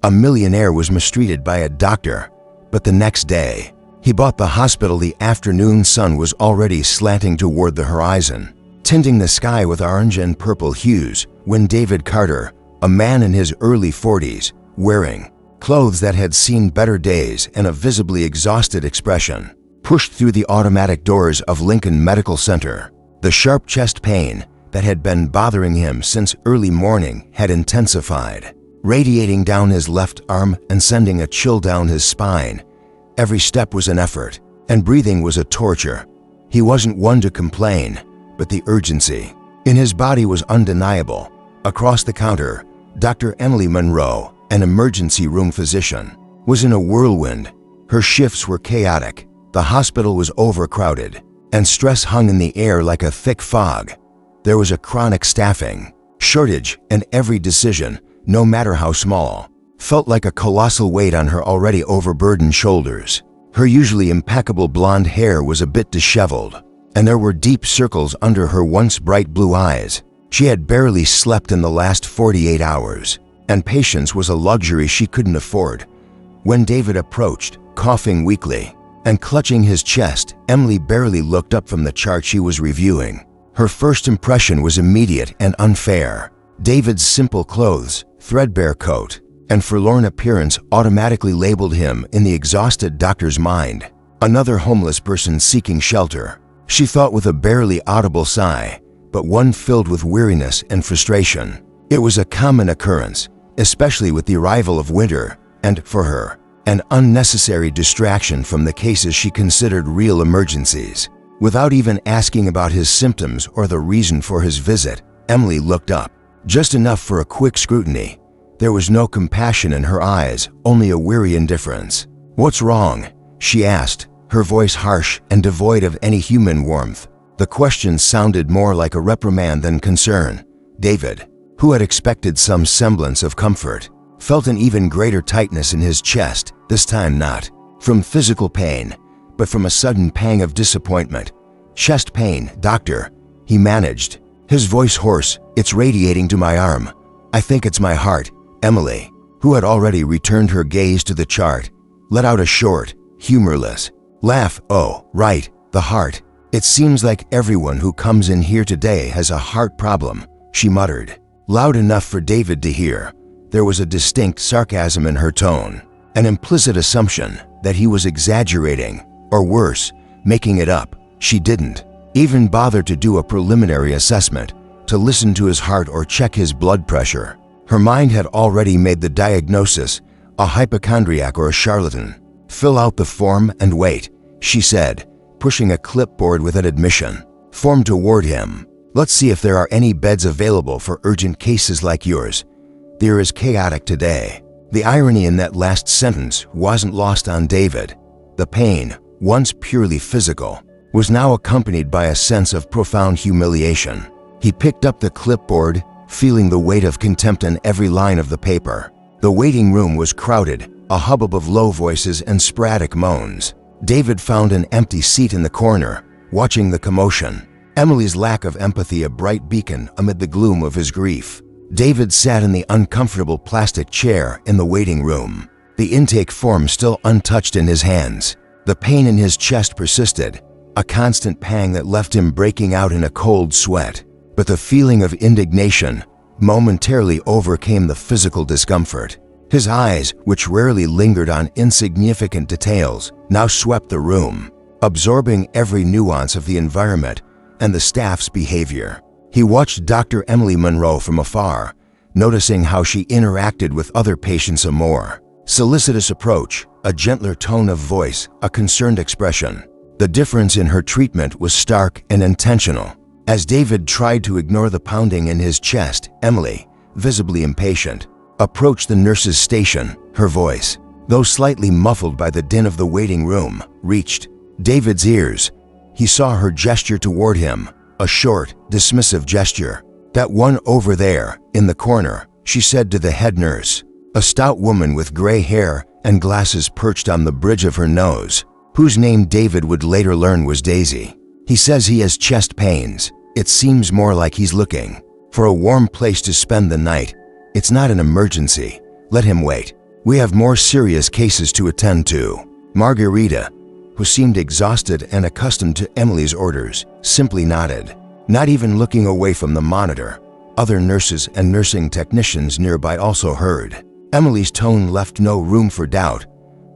A millionaire was mistreated by a doctor, but the next day, he bought the hospital. The afternoon sun was already slanting toward the horizon, tinting the sky with orange and purple hues when David Carter, a man in his early 40s, wearing clothes that had seen better days and a visibly exhausted expression, pushed through the automatic doors of Lincoln Medical Center. The sharp chest pain that had been bothering him since early morning had intensified, radiating down his left arm and sending a chill down his spine. Every step was an effort, and breathing was a torture. He wasn't one to complain, but the urgency in his body was undeniable. Across the counter, Dr. Emily Monroe, an emergency room physician, was in a whirlwind. Her shifts were chaotic, the hospital was overcrowded, and stress hung in the air like a thick fog. There was a chronic staffing shortage, and every decision, no matter how small, felt like a colossal weight on her already overburdened shoulders. Her usually impeccable blonde hair was a bit disheveled, and there were deep circles under her once bright blue eyes. She had barely slept in the last 48 hours, and patience was a luxury she couldn't afford. When David approached, coughing weakly and clutching his chest, Emily barely looked up from the chart she was reviewing. Her first impression was immediate and unfair. David's simple clothes, threadbare coat, and forlorn appearance automatically labeled him in the exhausted doctor's mind another homeless person seeking shelter. She thought with a barely audible sigh, but one filled with weariness and frustration. It was a common occurrence, especially with the arrival of winter, and, for her, an unnecessary distraction from the cases she considered real emergencies. Without even asking about his symptoms or the reason for his visit, Emily looked up, just enough for a quick scrutiny. There was no compassion in her eyes, only a weary indifference. "What's wrong?" she asked, her voice harsh and devoid of any human warmth. The question sounded more like a reprimand than concern. David, who had expected some semblance of comfort, felt an even greater tightness in his chest, this time not from physical pain, but from a sudden pang of disappointment. "Chest pain, doctor," he managed, his voice hoarse. "It's radiating to my arm. I think it's my heart." Emily, who had already returned her gaze to the chart, let out a short, humorless laugh. "Oh, right, the heart. It seems like everyone who comes in here today has a heart problem," she muttered, loud enough for David to hear. There was a distinct sarcasm in her tone, an implicit assumption that he was exaggerating, or worse, making it up. She didn't even bother to do a preliminary assessment, to listen to his heart or check his blood pressure. Her mind had already made the diagnosis: a hypochondriac or a charlatan. "Fill out the form and wait," she said, pushing a clipboard with an admission form toward him. "Let's see if there are any beds available for urgent cases like yours. They're as chaotic today." The irony in that last sentence wasn't lost on David. The pain, once purely physical, was now accompanied by a sense of profound humiliation. He picked up the clipboard, feeling the weight of contempt in every line of the paper. The waiting room was crowded, a hubbub of low voices and sporadic moans. David found an empty seat in the corner, watching the commotion. Emily's lack of empathy a bright beacon amid the gloom of his grief. David sat in the uncomfortable plastic chair in the waiting room, the intake form still untouched in his hands. The pain in his chest persisted, a constant pang that left him breaking out in a cold sweat. But the feeling of indignation momentarily overcame the physical discomfort. His eyes, which rarely lingered on insignificant details, now swept the room, absorbing every nuance of the environment and the staff's behavior. He watched Dr. Emily Monroe from afar, noticing how she interacted with other patients: a more solicitous approach, a gentler tone of voice, a concerned expression. The difference in her treatment was stark and intentional. As David tried to ignore the pounding in his chest, Emily, visibly impatient, approached the nurse's station. Her voice, though slightly muffled by the din of the waiting room, reached David's ears. He saw her gesture toward him, a short, dismissive gesture. "That one over there, in the corner," she said to the head nurse, a stout woman with gray hair and glasses perched on the bridge of her nose, whose name David would later learn was Daisy. "He says he has chest pains. It seems more like he's looking for a warm place to spend the night. It's not an emergency. Let him wait." We have more serious cases to attend to." Margarita, who seemed exhausted and accustomed to Emily's orders, simply nodded, not even looking away from the monitor. Other nurses and nursing technicians nearby also heard. Emily's tone left no room for doubt.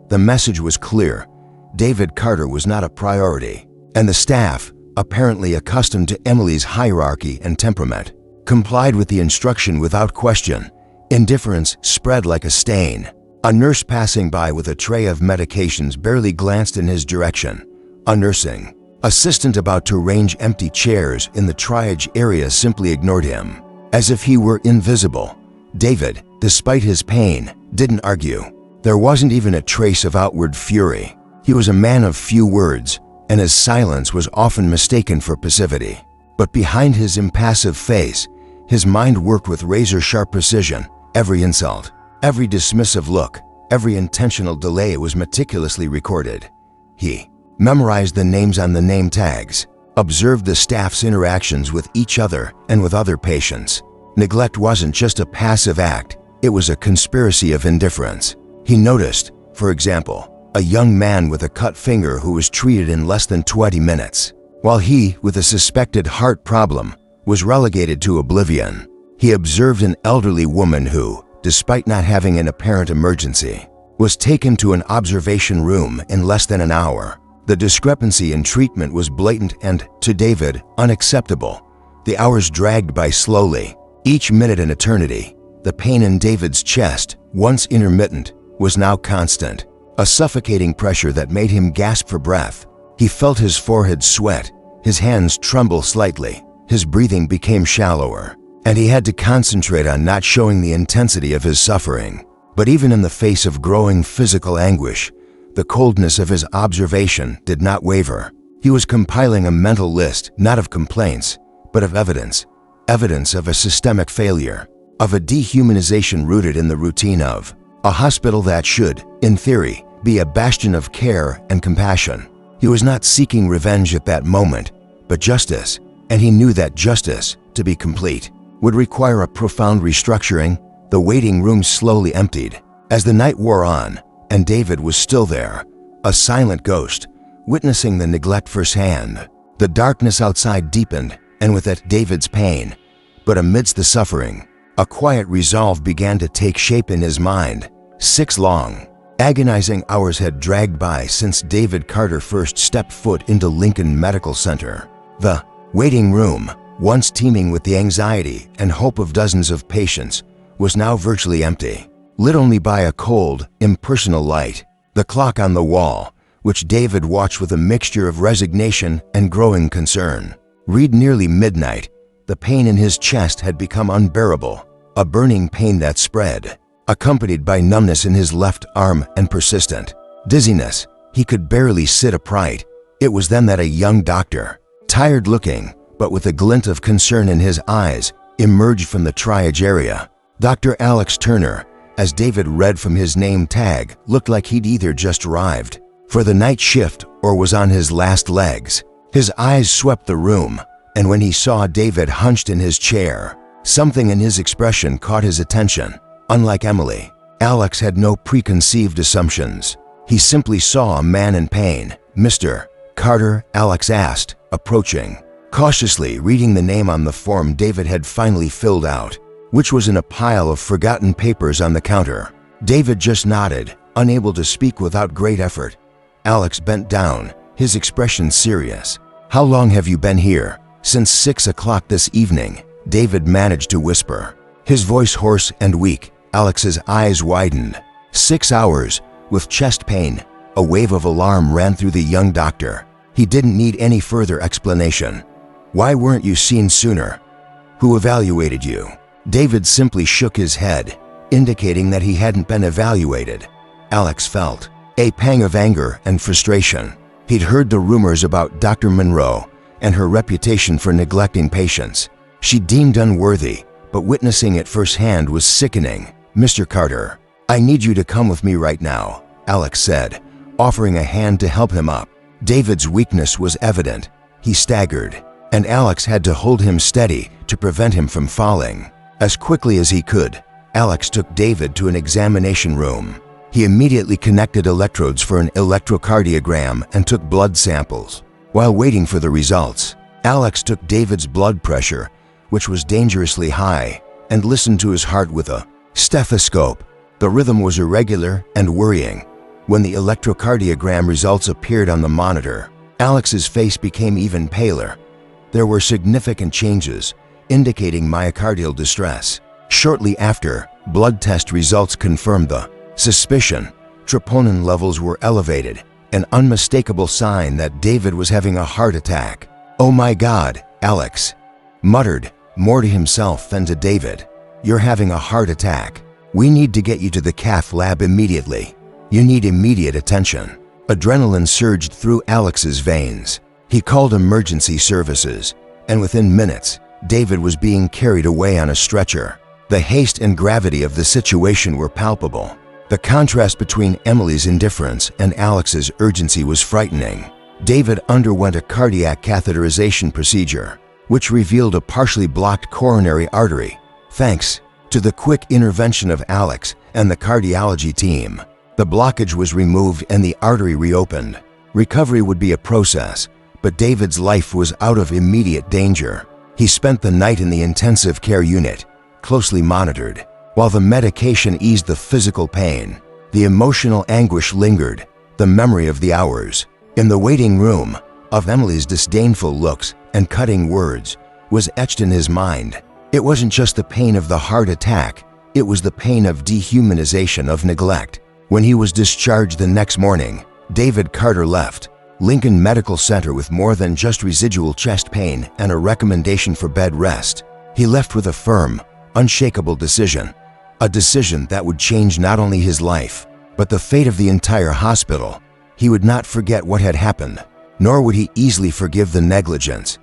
The message was clear. David Carter was not a priority, and the staff, apparently accustomed to Emily's hierarchy and temperament, complied with the instruction without question. Indifference spread like a stain. A nurse passing by with a tray of medications barely glanced in his direction. A nursing assistant about to arrange empty chairs in the triage area simply ignored him, as if he were invisible. David, despite his pain, didn't argue. There wasn't even a trace of outward fury. He was a man of few words, and his silence was often mistaken for passivity. But behind his impassive face, his mind worked with razor-sharp precision. Every insult, every dismissive look, every intentional delay was meticulously recorded. He memorized the names on the name tags, observed the staff's interactions with each other and with other patients. Neglect wasn't just a passive act, it was a conspiracy of indifference. He noticed, for example, a young man with a cut finger who was treated in less than 20 minutes, while he, with a suspected heart problem, was relegated to oblivion. He observed an elderly woman who, despite not having an apparent emergency, was taken to an observation room in less than an hour. The discrepancy in treatment was blatant and, to David, unacceptable. The hours dragged by slowly, each minute an eternity. The pain in David's chest, once intermittent, was now constant, a suffocating pressure that made him gasp for breath. He felt his forehead sweat, his hands tremble slightly, his breathing became shallower, and he had to concentrate on not showing the intensity of his suffering. But even in the face of growing physical anguish, the coldness of his observation did not waver. He was compiling a mental list, not of complaints, but of evidence of a systemic failure, of a dehumanization rooted in the routine of a hospital that should, in theory, be a bastion of care and compassion. He was not seeking revenge at that moment, but justice, and he knew that justice, to be complete, would require a profound restructuring. The waiting room slowly emptied. As the night wore on, and David was still there, a silent ghost, witnessing the neglect firsthand. The darkness outside deepened, and with it David's pain. But amidst the suffering, a quiet resolve began to take shape in his mind. 6 long, agonizing hours had dragged by since David Carter first stepped foot into Lincoln Medical Center. The waiting room, once teeming with the anxiety and hope of dozens of patients, was now virtually empty, lit only by a cold, impersonal light. The clock on the wall, which David watched with a mixture of resignation and growing concern, read nearly midnight. The pain in his chest had become unbearable, a burning pain that spread, accompanied by numbness in his left arm and persistent dizziness. He could barely sit upright. It was then that a young doctor, tired-looking, but with a glint of concern in his eyes, emerged from the triage area. Dr. Alex Turner, as David read from his name tag, looked like he'd either just arrived for the night shift or was on his last legs. His eyes swept the room, and when he saw David hunched in his chair, something in his expression caught his attention. Unlike Emily, Alex had no preconceived assumptions. He simply saw a man in pain. "Mr. Carter?" Alex asked, approaching, cautiously reading the name on the form David had finally filled out, which was in a pile of forgotten papers on the counter. David just nodded, unable to speak without great effort. Alex bent down, his expression serious. "How long have you been here?" "Since 6 o'clock this evening," David managed to whisper, his voice hoarse and weak. Alex's eyes widened. 6 hours, with chest pain. A wave of alarm ran through the young doctor. He didn't need any further explanation. "Why weren't you seen sooner? Who evaluated you?" David simply shook his head, indicating that he hadn't been evaluated. Alex felt a pang of anger and frustration. He'd heard the rumors about Dr. Monroe and her reputation for neglecting patients. She deemed unworthy, but witnessing it firsthand was sickening. "Mr. Carter, I need you to come with me right now," Alex said, offering a hand to help him up. David's weakness was evident. He staggered, and Alex had to hold him steady to prevent him from falling. As quickly as he could, Alex took David to an examination room. He immediately connected electrodes for an electrocardiogram and took blood samples. While waiting for the results, Alex took David's blood pressure, which was dangerously high, and listened to his heart with a stethoscope. The rhythm was irregular and worrying. When the electrocardiogram results appeared on the monitor, Alex's face became even paler. There were significant changes, indicating myocardial distress. Shortly after, blood test results confirmed the suspicion. Troponin levels were elevated, an unmistakable sign that David was having a heart attack. "Oh my God," Alex muttered, more to himself than to David. "You're having a heart attack. We need to get you to the cath lab immediately. You need immediate attention." Adrenaline surged through Alex's veins. He called emergency services, and within minutes, David was being carried away on a stretcher. The haste and gravity of the situation were palpable. The contrast between Emily's indifference and Alex's urgency was frightening. David underwent a cardiac catheterization procedure, which revealed a partially blocked coronary artery, thanks to the quick intervention of Alex and the cardiology team. The blockage was removed and the artery reopened. Recovery would be a process, but David's life was out of immediate danger. He spent the night in the intensive care unit, closely monitored. While the medication eased the physical pain, the emotional anguish lingered, the memory of the hours in the waiting room, of Emily's disdainful looks and cutting words, was etched in his mind. It wasn't just the pain of the heart attack, it was the pain of dehumanization, of neglect. When he was discharged the next morning, David Carter left Lincoln Medical Center with more than just residual chest pain and a recommendation for bed rest. He left with a firm, unshakable decision, a decision that would change not only his life, but the fate of the entire hospital. He would not forget what had happened, nor would he easily forgive the negligence.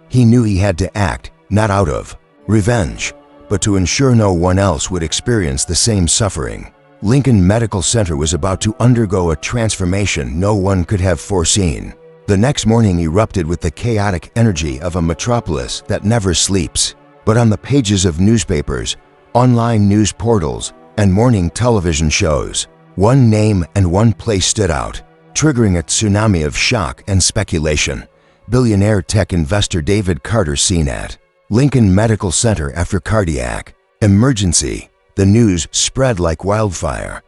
He knew he had to act, not out of revenge, but to ensure no one else would experience the same suffering. Lincoln Medical Center was about to undergo a transformation no one could have foreseen. The next morning erupted with the chaotic energy of a metropolis that never sleeps. But on the pages of newspapers, online news portals, and morning television shows, one name and one place stood out, triggering a tsunami of shock and speculation. Billionaire tech investor David Carter seen at Lincoln Medical Center after cardiac emergency. The news spread like wildfire.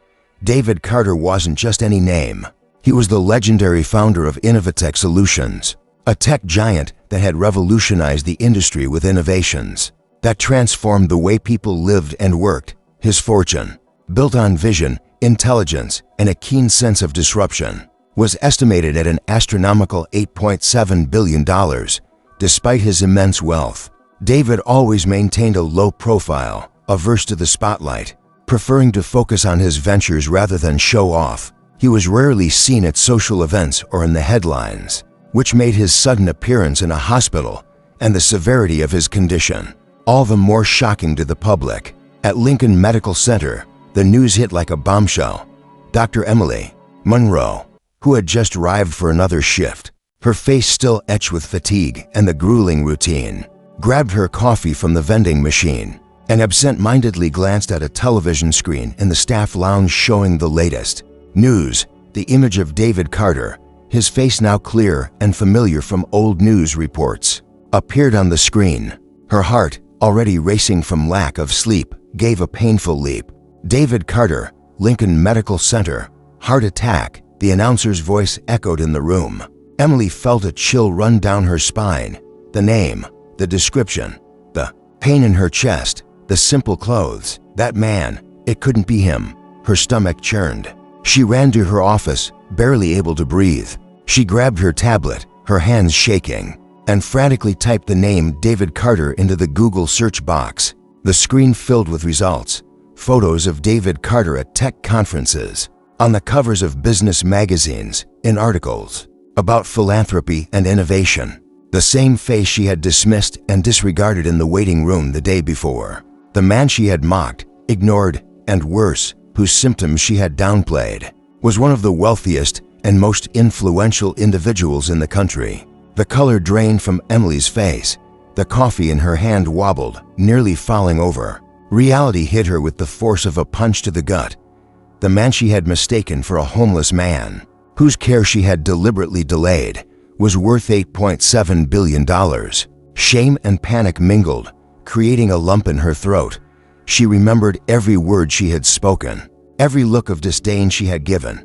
David Carter wasn't just any name. He was the legendary founder of Innovatech Solutions, a tech giant that had revolutionized the industry with innovations that transformed the way people lived and worked. His fortune, built on vision, intelligence, and a keen sense of disruption, was estimated at an astronomical $8.7 billion. Despite his immense wealth, David always maintained a low profile, averse to the spotlight, preferring to focus on his ventures rather than show off. He was rarely seen at social events or in the headlines, which made his sudden appearance in a hospital and the severity of his condition all the more shocking to the public. At Lincoln Medical Center, the news hit like a bombshell. Dr. Emily Monroe, who had just arrived for another shift, her face still etched with fatigue and the grueling routine, grabbed her coffee from the vending machine and absent-mindedly glanced at a television screen in the staff lounge showing the latest news. The image of David Carter, his face now clear and familiar from old news reports, appeared on the screen. Her heart, already racing from lack of sleep, gave a painful leap. David Carter, Lincoln Medical Center, heart attack, the announcer's voice echoed in the room. Emily felt a chill run down her spine. The name, the description, the pain in her chest, the simple clothes, that man, it couldn't be him. Her stomach churned. She ran to her office, barely able to breathe. She grabbed her tablet, her hands shaking, and frantically typed the name David Carter into the Google search box. The screen filled with results, photos of David Carter at tech conferences, on the covers of business magazines, in articles about philanthropy and innovation. The same face she had dismissed and disregarded in the waiting room the day before. The man she had mocked, ignored, and worse, whose symptoms she had downplayed, was one of the wealthiest and most influential individuals in the country. The color drained from Emily's face. The coffee in her hand wobbled, nearly falling over. Reality hit her with the force of a punch to the gut. The man she had mistaken for a homeless man, whose care she had deliberately delayed, was worth $8.7 billion. Shame and panic mingled, creating a lump in her throat. She remembered every word she had spoken, every look of disdain she had given,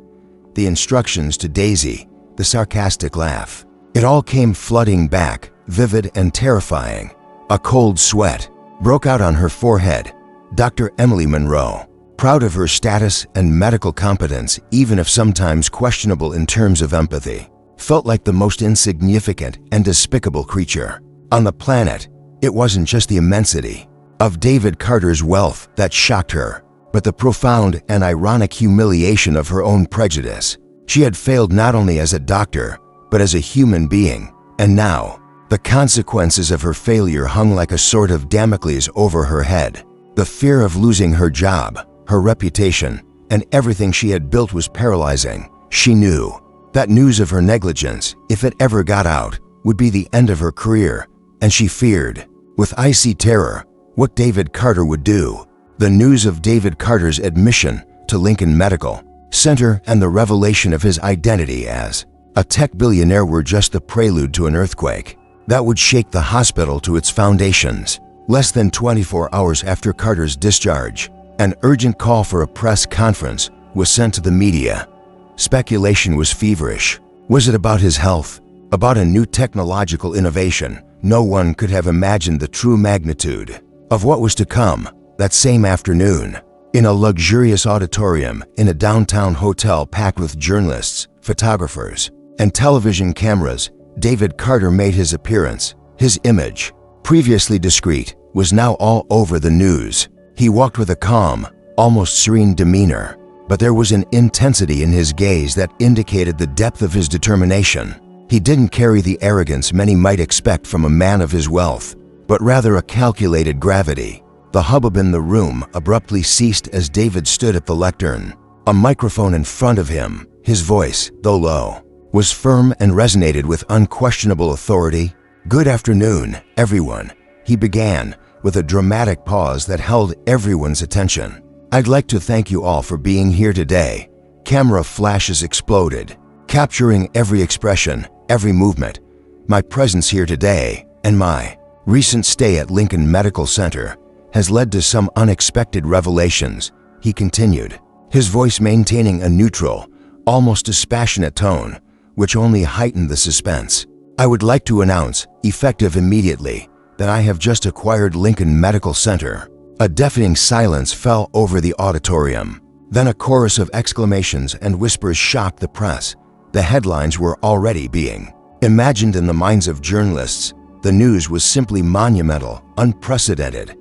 the instructions to Daisy, the sarcastic laugh. It all came flooding back, vivid and terrifying. A cold sweat broke out on her forehead. Dr. Emily Monroe, proud of her status and medical competence, even if sometimes questionable in terms of empathy, felt like the most insignificant and despicable creature on the planet. It wasn't just the immensity of David Carter's wealth that shocked her, but the profound and ironic humiliation of her own prejudice. She had failed not only as a doctor, but as a human being, and now the consequences of her failure hung like a sword of Damocles over her head. The fear of losing her job, her reputation, and everything she had built was paralyzing. She knew that news of her negligence, if it ever got out, would be the end of her career, and she feared, with icy terror, what David Carter would do. The news of David Carter's admission to Lincoln Medical Center and the revelation of his identity as a tech billionaire were just the prelude to an earthquake that would shake the hospital to its foundations. Less than 24 hours after Carter's discharge, an urgent call for a press conference was sent to the media. Speculation was feverish. Was it about his health? About a new technological innovation? No one could have imagined the true magnitude of what was to come. That same afternoon, in a luxurious auditorium in a downtown hotel packed with journalists, photographers, and television cameras, David Carter made his appearance. His image, previously discreet, was now all over the news. He walked with a calm, almost serene demeanor, but there was an intensity in his gaze that indicated the depth of his determination. He didn't carry the arrogance many might expect from a man of his wealth, but rather a calculated gravity. The hubbub in the room abruptly ceased as David stood at the lectern. A microphone in front of him, his voice, though low, was firm and resonated with unquestionable authority. "Good afternoon, everyone," he began, with a dramatic pause that held everyone's attention. "I'd like to thank you all for being here today." Camera flashes exploded, capturing every expression, every movement. "My presence here today and my recent stay at Lincoln Medical Center has led to some unexpected revelations," he continued, his voice maintaining a neutral, almost dispassionate tone, which only heightened the suspense. "I would like to announce, effective immediately, that I have just acquired Lincoln Medical Center." A deafening silence fell over the auditorium. Then a chorus of exclamations and whispers shocked the press. The headlines were already being imagined in the minds of journalists. The news was simply monumental, unprecedented.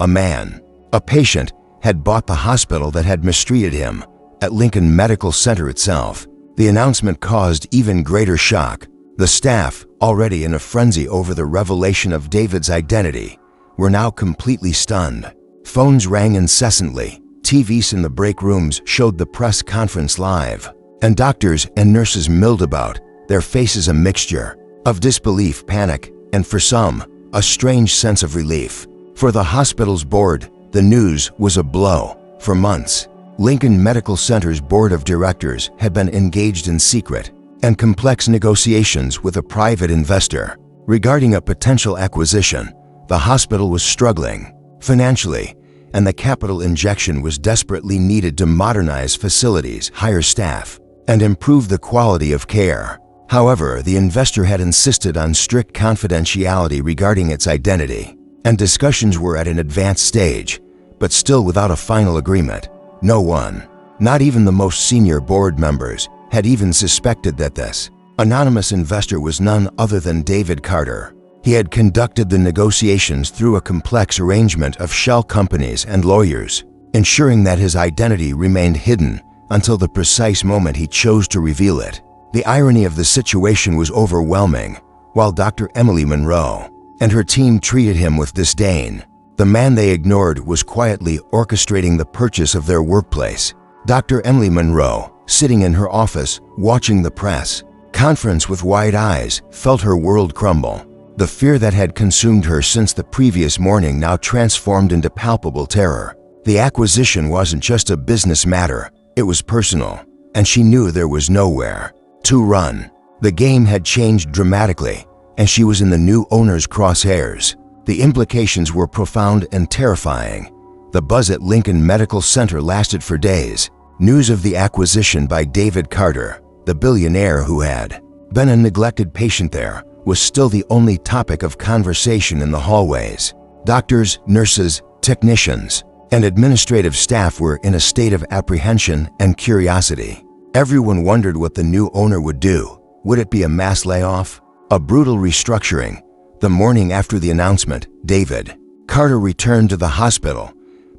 A man, a patient, had bought the hospital that had mistreated him at Lincoln Medical Center itself. The announcement caused even greater shock. The staff, already in a frenzy over the revelation of David's identity, were now completely stunned. Phones rang incessantly. TVs in the break rooms showed the press conference live, and doctors and nurses milled about, their faces a mixture of disbelief, panic, and for some, a strange sense of relief. For the hospital's board, the news was a blow. For months, Lincoln Medical Center's board of directors had been engaged in secret and complex negotiations with a private investor regarding a potential acquisition. The hospital was struggling financially, and the capital injection was desperately needed to modernize facilities, hire staff, and improve the quality of care. However, the investor had insisted on strict confidentiality regarding its identity, and discussions were at an advanced stage, but still without a final agreement. No one, not even the most senior board members, had even suspected that this anonymous investor was none other than David Carter. He had conducted the negotiations through a complex arrangement of shell companies and lawyers, ensuring that his identity remained hidden until the precise moment he chose to reveal it. The irony of the situation was overwhelming. While Dr. Emily Monroe and her team treated him with disdain, the man they ignored was quietly orchestrating the purchase of their workplace. Dr. Emily Monroe, sitting in her office, watching the press conference with wide eyes, felt her world crumble. The fear that had consumed her since the previous morning now transformed into palpable terror. The acquisition wasn't just a business matter, it was personal, and she knew there was nowhere to run. The game had changed dramatically, and she was in the new owner's crosshairs. The implications were profound and terrifying. The buzz at Lincoln Medical Center lasted for days. News of the acquisition by David Carter, the billionaire who had been a neglected patient there, was still the only topic of conversation in the hallways. Doctors, nurses, technicians, and administrative staff were in a state of apprehension and curiosity. Everyone wondered what the new owner would do. Would it be a mass layoff? A brutal restructuring? The morning after the announcement, David Carter returned to the hospital,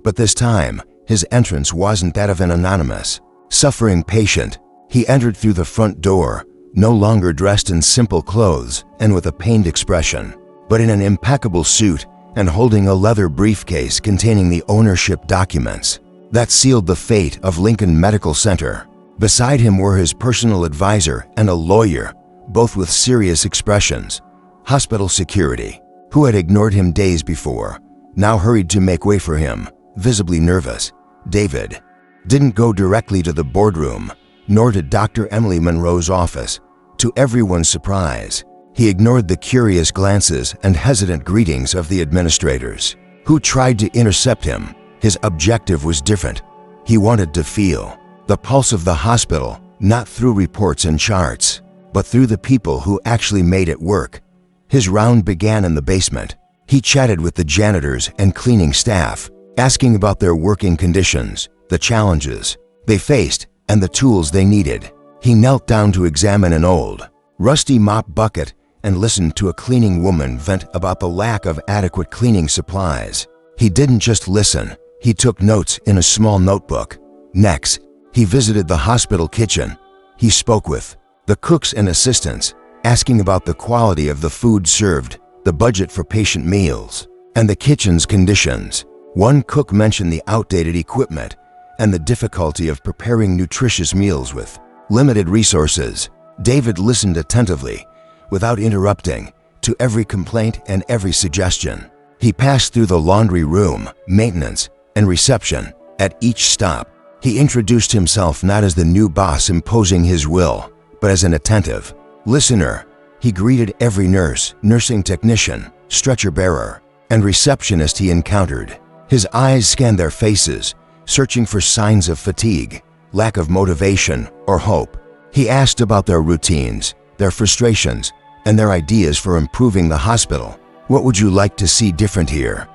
but this time, his entrance wasn't that of an anonymous, suffering patient. He entered through the front door, no longer dressed in simple clothes and with a pained expression, but in an impeccable suit and holding a leather briefcase containing the ownership documents that sealed the fate of Lincoln Medical Center. Beside him were his personal advisor and a lawyer, both with serious expressions. Hospital security, who had ignored him days before, now hurried to make way for him, visibly nervous. David didn't go directly to the boardroom, nor to Dr. Emily Monroe's office. To everyone's surprise, he ignored the curious glances and hesitant greetings of the administrators, who tried to intercept him. His objective was different. He wanted to feel the pulse of the hospital, not through reports and charts, but through the people who actually made it work. His round began in the basement. He chatted with the janitors and cleaning staff, asking about their working conditions, the challenges they faced, and the tools they needed. He knelt down to examine an old, rusty mop bucket and listened to a cleaning woman vent about the lack of adequate cleaning supplies. He didn't just listen, he took notes in a small notebook. Next, he visited the hospital kitchen. He spoke with the cooks and assistants, asking about the quality of the food served, the budget for patient meals, and the kitchen's conditions. One cook mentioned the outdated equipment and the difficulty of preparing nutritious meals with limited resources. David listened attentively, without interrupting, to every complaint and every suggestion. He passed through the laundry room, maintenance, and reception. At each stop, he introduced himself not as the new boss imposing his will, but as an attentive listener. He greeted every nurse, nursing technician, stretcher bearer, and receptionist he encountered. His eyes scanned their faces, searching for signs of fatigue, lack of motivation, or hope. He asked about their routines, their frustrations, and their ideas for improving the hospital. "What would you like to see different here?"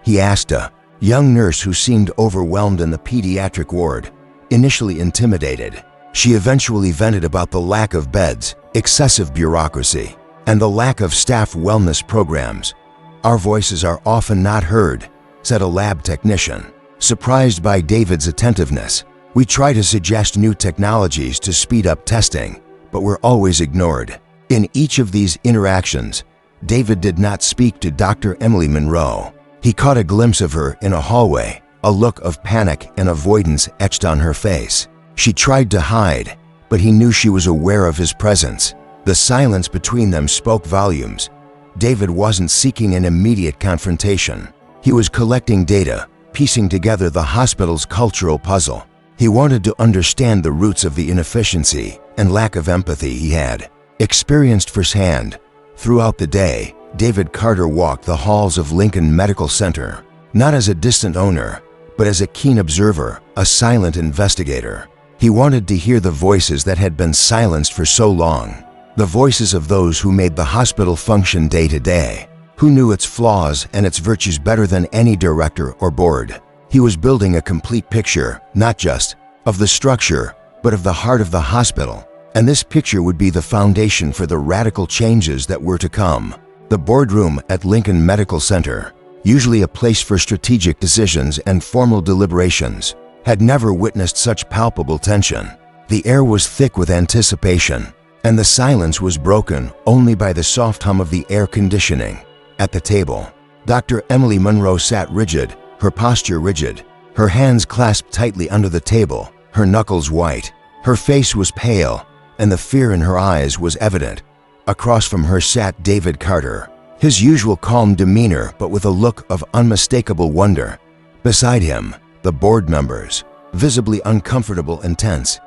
he asked a young nurse who seemed overwhelmed in the pediatric ward. Initially intimidated, she eventually vented about the lack of beds, excessive bureaucracy, and the lack of staff wellness programs. "Our voices are often not heard," said a lab technician. Surprised by David's attentiveness, "We try to suggest new technologies to speed up testing, but we're always ignored." In each of these interactions, David did not speak to Dr. Emily Monroe. He caught a glimpse of her in a hallway, a look of panic and avoidance etched on her face. She tried to hide, but he knew she was aware of his presence. The silence between them spoke volumes. David wasn't seeking an immediate confrontation. He was collecting data, piecing together the hospital's cultural puzzle. He wanted to understand the roots of the inefficiency and lack of empathy he had experienced firsthand. Throughout the day, David Carter walked the halls of Lincoln Medical Center, not as a distant owner, but as a keen observer, a silent investigator. He wanted to hear the voices that had been silenced for so long, the voices of those who made the hospital function day to day, who knew its flaws and its virtues better than any director or board. He was building a complete picture, not just of the structure, but of the heart of the hospital, and this picture would be the foundation for the radical changes that were to come. The boardroom at Lincoln Medical Center, usually a place for strategic decisions and formal deliberations, had never witnessed such palpable tension. The air was thick with anticipation, and the silence was broken only by the soft hum of the air conditioning. At the table, Dr. Emily Monroe sat rigid, her posture rigid, her hands clasped tightly under the table, her knuckles white. Her face was pale, and the fear in her eyes was evident. Across from her sat David Carter, his usual calm demeanor but with a look of unmistakable wonder. Beside him, the board members, visibly uncomfortable and tense.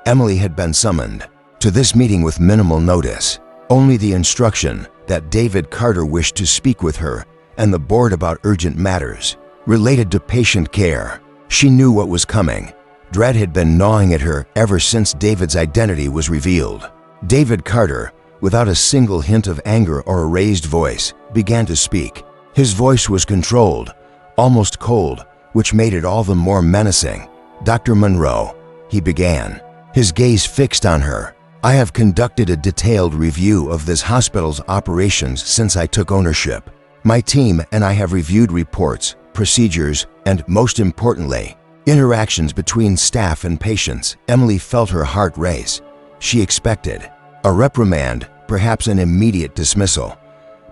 Emily had been summoned to this meeting with minimal notice. Only the instruction that David Carter wished to speak with her and the board about urgent matters related to patient care. She knew what was coming. Dread had been gnawing at her ever since David's identity was revealed. David Carter, without a single hint of anger or a raised voice, began to speak. His voice was controlled, almost cold, which made it all the more menacing. "Dr. Monroe," he began, his gaze fixed on her, "I have conducted a detailed review of this hospital's operations since I took ownership. My team and I have reviewed reports, procedures, and, most importantly, interactions between staff and patients." Emily felt her heart race. She expected a reprimand, perhaps an immediate dismissal.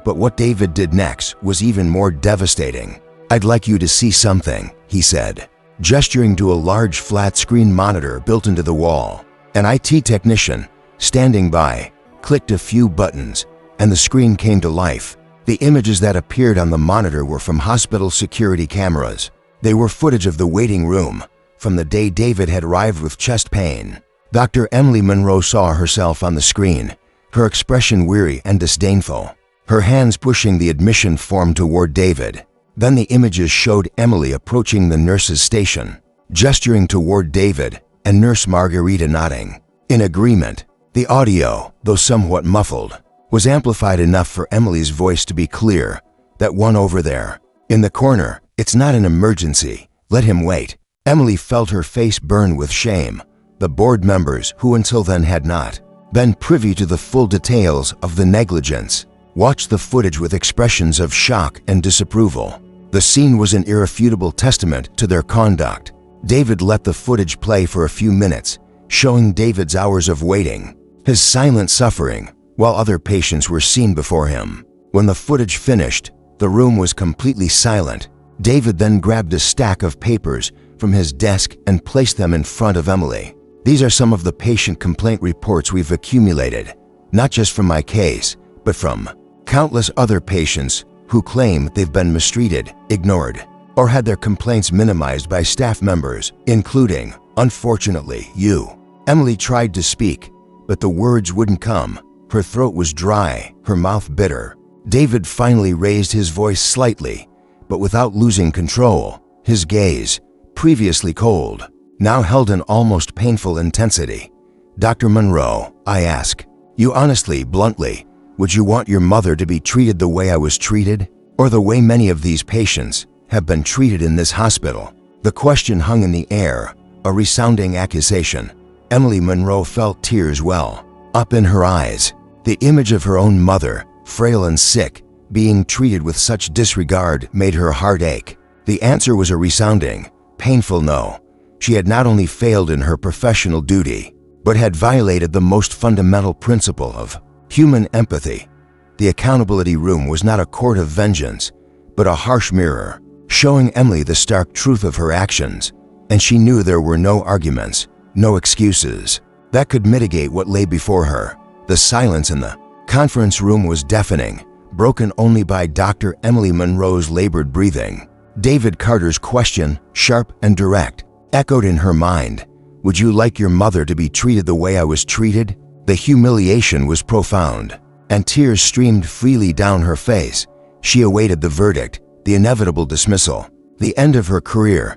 But what David did next was even more devastating. "I'd like you to see something," he said, gesturing to a large flat-screen monitor built into the wall. An IT technician, standing by, clicked a few buttons, and the screen came to life. The images that appeared on the monitor were from hospital security cameras. They were footage of the waiting room from the day David had arrived with chest pain. Dr. Emily Monroe saw herself on the screen, her expression weary and disdainful, her hands pushing the admission form toward David. Then the images showed Emily approaching the nurse's station, gesturing toward David, and Nurse Margarita nodding in agreement. The audio, though somewhat muffled, was amplified enough for Emily's voice to be clear. "That one over there, in the corner, it's not an emergency. Let him wait." Emily felt her face burn with shame. The board members, who until then had not been privy to the full details of the negligence, watched the footage with expressions of shock and disapproval. The scene was an irrefutable testament to their conduct. David let the footage play for a few minutes, showing David's hours of waiting, his silent suffering, while other patients were seen before him. When the footage finished, the room was completely silent. David then grabbed a stack of papers from his desk and placed them in front of Emily. "These are some of the patient complaint reports we've accumulated, not just from my case, but from countless other patients who claim they've been mistreated, ignored, or had their complaints minimized by staff members, including, unfortunately, you." Emily tried to speak, but the words wouldn't come. Her throat was dry, her mouth bitter. David finally raised his voice slightly, but without losing control. His gaze, previously cold, now held an almost painful intensity. "Dr. Monroe, I ask you honestly, bluntly, would you want your mother to be treated the way I was treated, or the way many of these patients have been treated in this hospital?" The question hung in the air, a resounding accusation. Emily Monroe felt tears well up in her eyes. The image of her own mother, frail and sick, being treated with such disregard made her heart ache. The answer was a resounding, painful no. She had not only failed in her professional duty, but had violated the most fundamental principle of human empathy. The accountability room was not a court of vengeance, but a harsh mirror, showing Emily the stark truth of her actions, and she knew there were no arguments, no excuses, that could mitigate what lay before her. The silence in the conference room was deafening, broken only by Dr. Emily Monroe's labored breathing. David Carter's question, sharp and direct, echoed in her mind. "Would you like your mother to be treated the way I was treated?" The humiliation was profound, and tears streamed freely down her face. She awaited the verdict, the inevitable dismissal, the end of her career.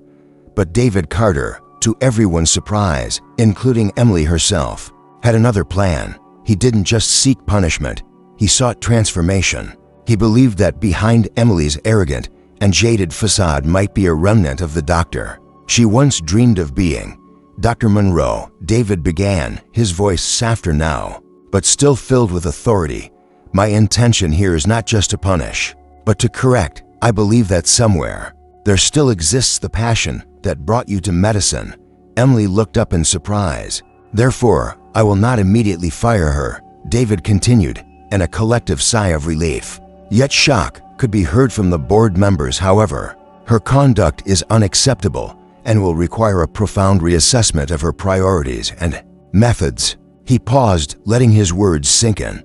But David Carter, to everyone's surprise, including Emily herself, had another plan. He didn't just seek punishment, he sought transformation. He believed that behind Emily's arrogant and jaded facade might be a remnant of the doctor she once dreamed of being. "Dr. Monroe," David began, his voice softer now, but still filled with authority, "my intention here is not just to punish, but to correct. I believe that somewhere there still exists the passion that brought you to medicine." Emily looked up in surprise. "Therefore, I will not immediately fire her," David continued, in a collective sigh of relief. Yet shock could be heard from the board members. "However, her conduct is unacceptable and will require a profound reassessment of her priorities and methods." He paused, letting his words sink in.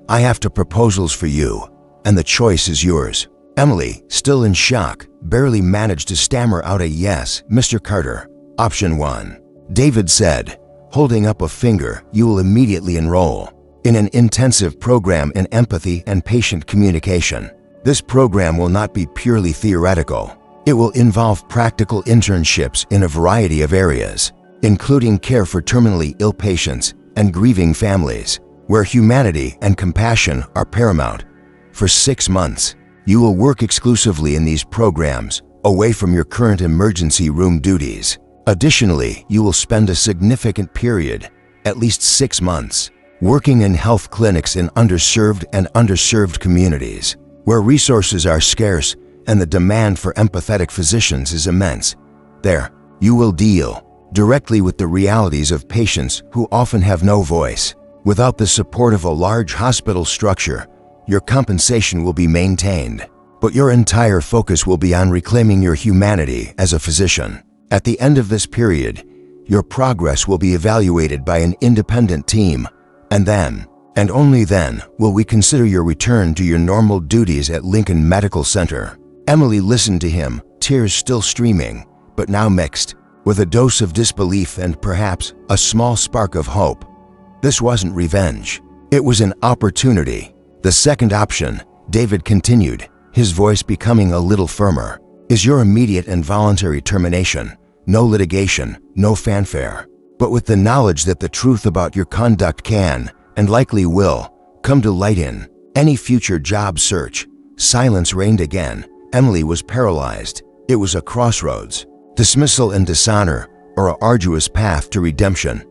"I have two proposals for you. and the choice is yours." Emily, still in shock, barely managed to stammer out a "Yes, Mr. Carter. Option 1. David said, holding up a finger. "You will immediately enroll in an intensive program in empathy and patient communication. This program will not be purely theoretical. It will involve practical internships in a variety of areas, including care for terminally ill patients and grieving families, where humanity and compassion are paramount. For 6 months, you will work exclusively in these programs, away from your current emergency room duties. Additionally, you will spend a significant period, at least 6 months, working in health clinics in underserved communities, where resources are scarce and the demand for empathetic physicians is immense. There, you will deal directly with the realities of patients who often have no voice. Without the support of a large hospital structure, your compensation will be maintained, but your entire focus will be on reclaiming your humanity as a physician. At the end of this period, your progress will be evaluated by an independent team, and then, and only then, will we consider your return to your normal duties at Lincoln Medical Center." Emily listened to him, tears still streaming, but now mixed with a dose of disbelief and perhaps a small spark of hope. This wasn't revenge. It was an opportunity. "The second option," David continued, his voice becoming a little firmer, "is your immediate and voluntary termination. No litigation, no fanfare, but with the knowledge that the truth about your conduct can, and likely will, come to light in any future job search." Silence reigned again. Emily was paralyzed. It was a crossroads. Dismissal and dishonor, or an arduous path to redemption.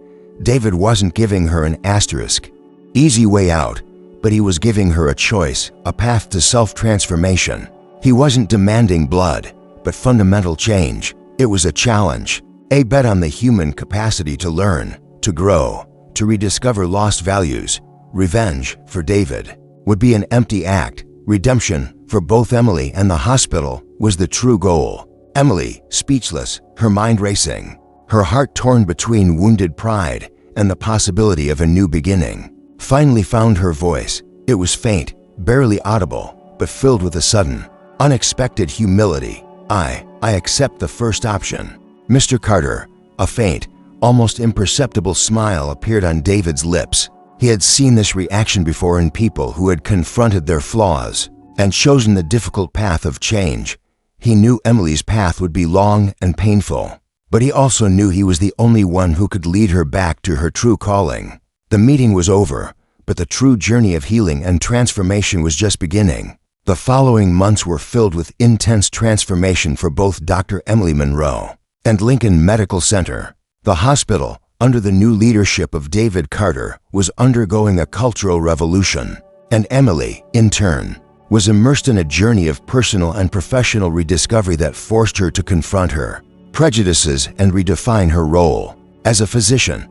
David wasn't giving her an asterisk, easy way out, but he was giving her a choice, a path to self-transformation. He wasn't demanding blood, but fundamental change. It was a challenge, a bet on the human capacity to learn, to grow, to rediscover lost values. Revenge, for David, would be an empty act. Redemption, for both Emily and the hospital, was the true goal. Emily, speechless, her mind racing, her heart torn between wounded pride and the possibility of a new beginning, finally found her voice. It was faint, barely audible, but filled with a sudden, unexpected humility. I accept the first option, Mr. Carter." A faint, almost imperceptible smile appeared on David's lips. He had seen this reaction before in people who had confronted their flaws and chosen the difficult path of change. He knew Emily's path would be long and painful, but he also knew he was the only one who could lead her back to her true calling. The meeting was over, but the true journey of healing and transformation was just beginning. The following months were filled with intense transformation for both Dr. Emily Monroe and Lincoln Medical Center. The hospital, under the new leadership of David Carter, was undergoing a cultural revolution, and Emily, in turn, was immersed in a journey of personal and professional rediscovery that forced her to confront her prejudices and redefine her role. As a physician,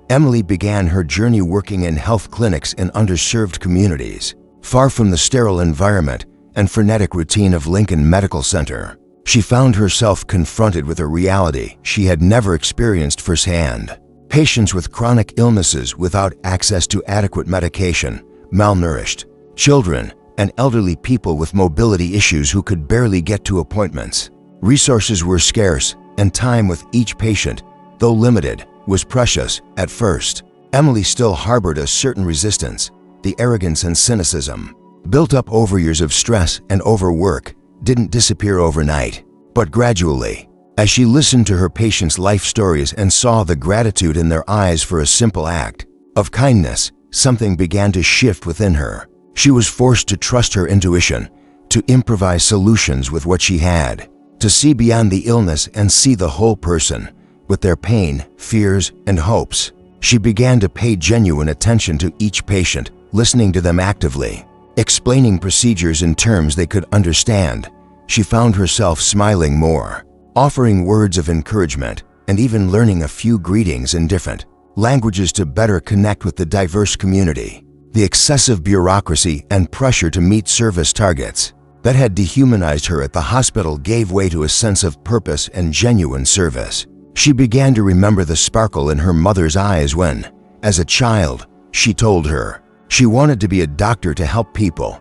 Emily began her journey working in health clinics in underserved communities, far from the sterile environment and frenetic routine of Lincoln Medical Center. She found herself confronted with a reality she had never experienced firsthand. Patients with chronic illnesses without access to adequate medication, malnourished, children, and elderly people with mobility issues who could barely get to appointments. Resources were scarce, and time with each patient, though limited, was precious. At first, Emily still harbored a certain resistance. The arrogance and cynicism, built up over years of stress and overwork, didn't disappear overnight. But gradually, as she listened to her patients' life stories and saw the gratitude in their eyes for a simple act of kindness, something began to shift within her. She was forced to trust her intuition, to improvise solutions with what she had, to see beyond the illness and see the whole person, with their pain, fears, and hopes. She began to pay genuine attention to each patient, listening to them actively, explaining procedures in terms they could understand. She found herself smiling more, offering words of encouragement, and even learning a few greetings in different languages to better connect with the diverse community. The excessive bureaucracy and pressure to meet service targets that had dehumanized her at the hospital gave way to a sense of purpose and genuine service. She began to remember the sparkle in her mother's eyes when, as a child, she told her she wanted to be a doctor to help people.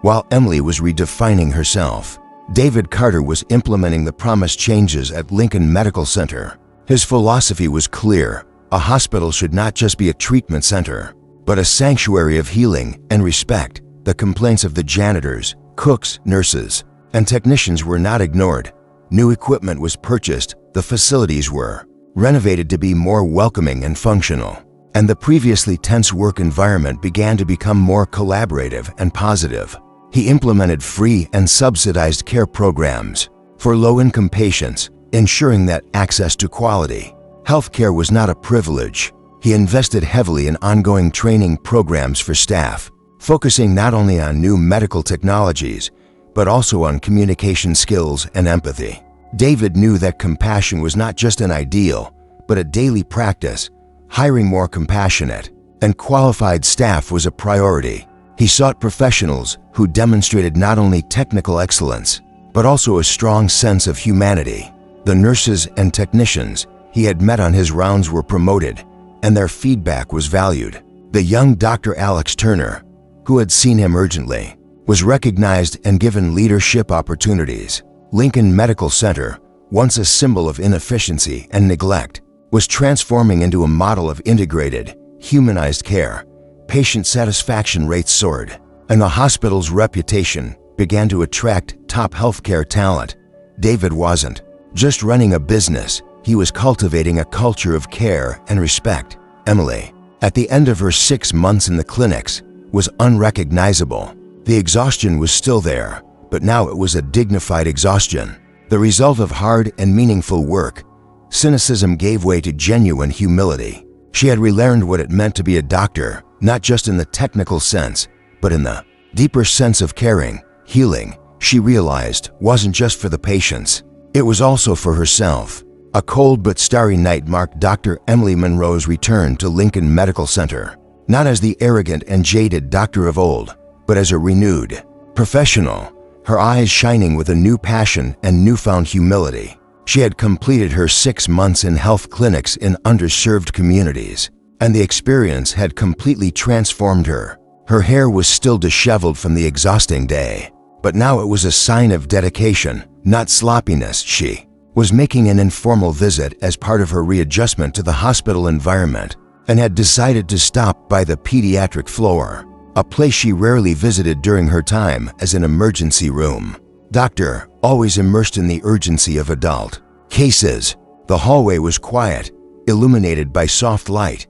While Emily was redefining herself, David Carter was implementing the promised changes at Lincoln Medical Center. His philosophy was clear: a hospital should not just be a treatment center, but a sanctuary of healing and respect. The complaints of the janitors, cooks, nurses, and technicians were not ignored. New equipment was purchased, the facilities were renovated to be more welcoming and functional, and the previously tense work environment began to become more collaborative and positive. He implemented free and subsidized care programs for low-income patients, ensuring that access to quality healthcare was not a privilege. He invested heavily in ongoing training programs for staff, focusing not only on new medical technologies, but also on communication skills and empathy. David knew that compassion was not just an ideal, but a daily practice. Hiring more compassionate and qualified staff was a priority. He sought professionals who demonstrated not only technical excellence, but also a strong sense of humanity. The nurses and technicians he had met on his rounds were promoted, and their feedback was valued. The young Dr. Alex Turner, who had seen him urgently, was recognized and given leadership opportunities. Lincoln Medical Center, once a symbol of inefficiency and neglect, was transforming into a model of integrated, humanized care. Patient satisfaction rates soared, and the hospital's reputation began to attract top healthcare talent. David wasn't just running a business, he was cultivating a culture of care and respect. Emily, at the end of her 6 months in the clinics, was unrecognizable. The exhaustion was still there, but now it was a dignified exhaustion, the result of hard and meaningful work. Cynicism gave way to genuine humility. She had relearned what it meant to be a doctor, not just in the technical sense, but in the deeper sense of caring. Healing, she realized, wasn't just for the patients. It was also for herself. A cold but starry night marked Dr. Emily Monroe's return to Lincoln Medical Center, not as the arrogant and jaded doctor of old, but as a renewed professional, her eyes shining with a new passion and newfound humility. She had completed her 6 months in health clinics in underserved communities, and the experience had completely transformed her. Her hair was still disheveled from the exhausting day, but now it was a sign of dedication, not sloppiness. She was making an informal visit as part of her readjustment to the hospital environment and had decided to stop by the pediatric floor, a place she rarely visited during her time as an emergency room doctor, always immersed in the urgency of adult cases. The hallway was quiet, illuminated by soft light.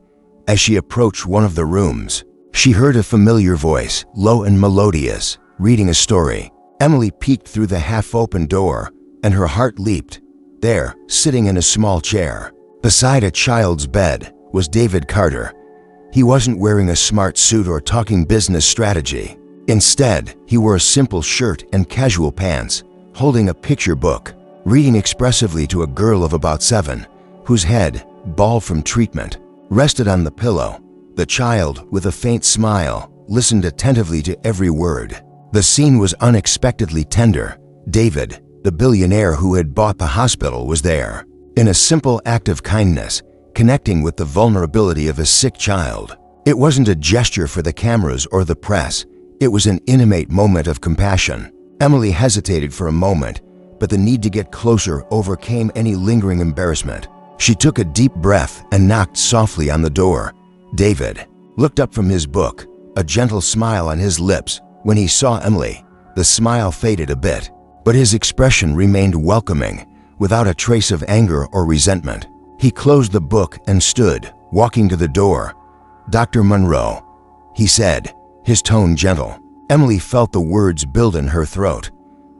As she approached one of the rooms, she heard a familiar voice, low and melodious, reading a story. Emily peeked through the half-open door, and her heart leaped. There, sitting in a small chair, beside a child's bed, was David Carter. He wasn't wearing a smart suit or talking business strategy. Instead, he wore a simple shirt and casual pants, holding a picture book, reading expressively to a girl of about 7, whose head, bald from treatment, rested on the pillow. The child, with a faint smile, listened attentively to every word. The scene was unexpectedly tender. David, the billionaire who had bought the hospital, was there, in a simple act of kindness, connecting with the vulnerability of a sick child. It wasn't a gesture for the cameras or the press. It was an intimate moment of compassion. Emily hesitated for a moment, but the need to get closer overcame any lingering embarrassment. She took a deep breath and knocked softly on the door. David looked up from his book, a gentle smile on his lips. When he saw Emily, the smile faded a bit, but his expression remained welcoming, without a trace of anger or resentment. He closed the book and stood, walking to the door. "Dr. Monroe," he said, his tone gentle. Emily felt the words build in her throat.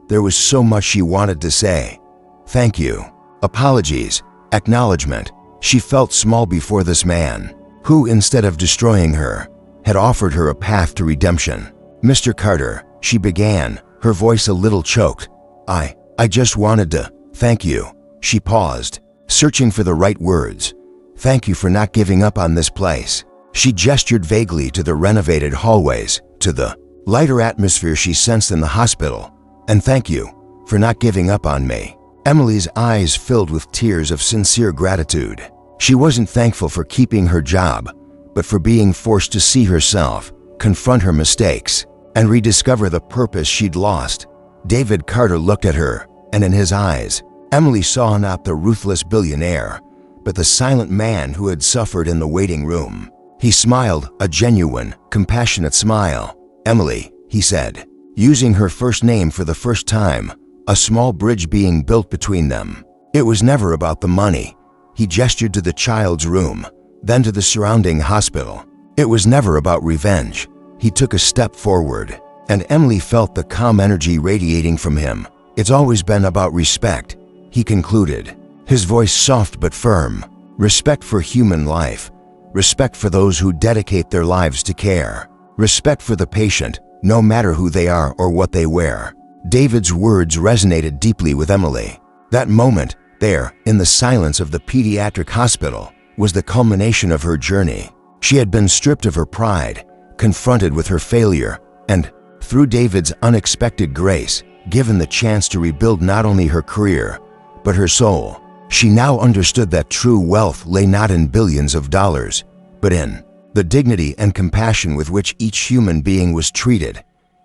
There was so much she wanted to say. Thank you, apologies, acknowledgement. She felt small before this man, who, instead of destroying her, had offered her a path to redemption. "Mr. Carter," she began, her voice a little choked. I just wanted to thank you." She paused, searching for the right words. "Thank you for not giving up on this place." She gestured vaguely to the renovated hallways, to the lighter atmosphere she sensed in the hospital. "And thank you for not giving up on me." Emily's eyes filled with tears of sincere gratitude. She wasn't thankful for keeping her job, but for being forced to see herself, confront her mistakes, and rediscover the purpose she'd lost. David Carter looked at her, and in his eyes, Emily saw not the ruthless billionaire, but the silent man who had suffered in the waiting room. He smiled, a genuine, compassionate smile. "Emily," he said, using her first name for the first time, a small bridge being built between them. It was never about the money. He gestured to the child's room, then to the surrounding hospital. It was never about revenge. He took a step forward, and Emily felt the calm energy radiating from him. "It's always been about respect," he concluded, his voice soft but firm. "Respect for human life. Respect for those who dedicate their lives to care. Respect for the patient, no matter who they are or what they wear." David's words resonated deeply with Emily. That moment, there, in the silence of the pediatric hospital, was the culmination of her journey. She had been stripped of her pride, confronted with her failure, and, through David's unexpected grace, given the chance to rebuild not only her career, but her soul. She now understood that true wealth lay not in billions of dollars, but in the dignity and compassion with which each human being was treated.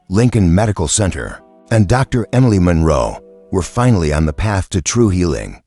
Lincoln Medical Center and Dr. Emily Monroe were finally on the path to true healing.